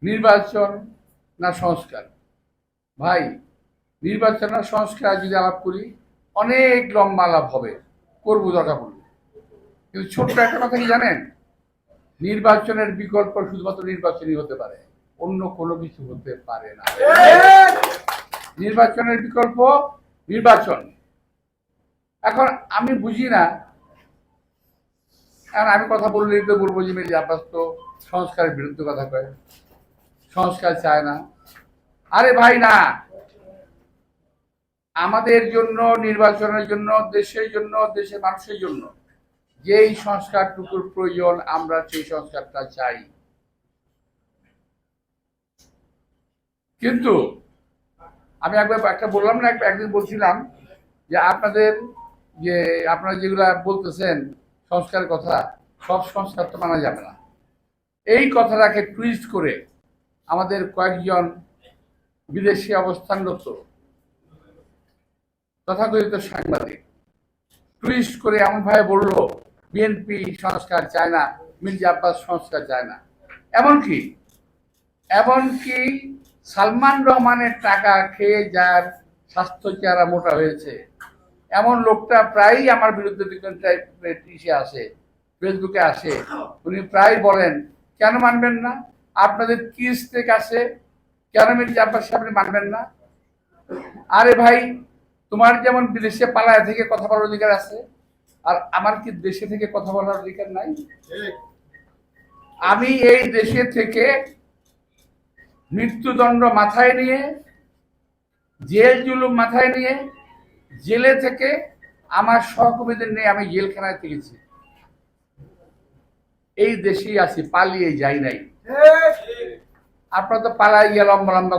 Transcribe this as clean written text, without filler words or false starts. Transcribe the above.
নির্বাচন না সংস্কার? ভাই, নির্বাচন না সংস্কার যদি আলাপ করি অনেক লম্বা আলাপ হবে, করবো দরকার পড়বে। কিন্তু ছোট্ট একটা কথা কি জানেন, নির্বাচনের বিকল্প শুধুমাত্র নির্বাচনই হতে পারে, অন্য কোনো কিছু হতে পারে না। নির্বাচনের বিকল্প নির্বাচন। এখন আমি বুঝি না, কারণ আমি কথা বললেই তো বলবো যে মির্জা আব্বাস তো সংস্কারের বিরুদ্ধে কথা কয়, সংস্কার চায় না। আরে ভাই না, আমাদের জন্য, নির্বাচনের জন্য, দেশের জন্য, দেশের মানুষের জন্য যেই সংস্কারটুকুর প্রয়োজন আমরা সেই সংস্কারটা চাই। কিন্তু আমি একবার একটা বললাম না, একদিন বলছিলাম যে আপনারা যেগুলা বলতেছেন সংস্কারের কথা, সব সংস্কার তো মানা যাবে না। এই কথাটাকে টুইস্ট করে আমাদের কয়েকজন বিদেশি অবস্থানরত তথাকথিত সাংবাদিক টুইস্ট করে এমন ভাবে বললো বিএনপি সংস্কার চায় না, মির্জা আব্বাস সংস্কার চায় না। এমনকি এমনকি সালমান রহমানের টাকা খেয়ে যার স্বাস্থ্য চেহারা মোটা হয়েছে এমন লোকটা প্রায়ই আমার বিরুদ্ধে আসে, ফেসবুকে আসে, উনি প্রায় বলেন কেন মানবেন না, আপনাদের কি স্টেক আছে, কেন মির্জা আব্বাস সাহেব মানবেন না? আরে ভাই, তোমার যেমন বিদেশে পালায় থেকে কথা বলার অধিকার আছে, আর আমার কি দেশে থেকে কথা বলার অধিকার নাই? আমি এই দেশে থেকে মৃত্যুদণ্ড মাথায় নিয়ে, জেল জুলুম মাথায় নিয়ে, জেলে থেকে আমার সহকর্মীদের নিয়ে আমি জেলখানায় থেকেছি। এই দেশেই আছি, পালিয়ে যাই নাই। আপনারা তো পালাই গিয়ে লম্বা লম্বা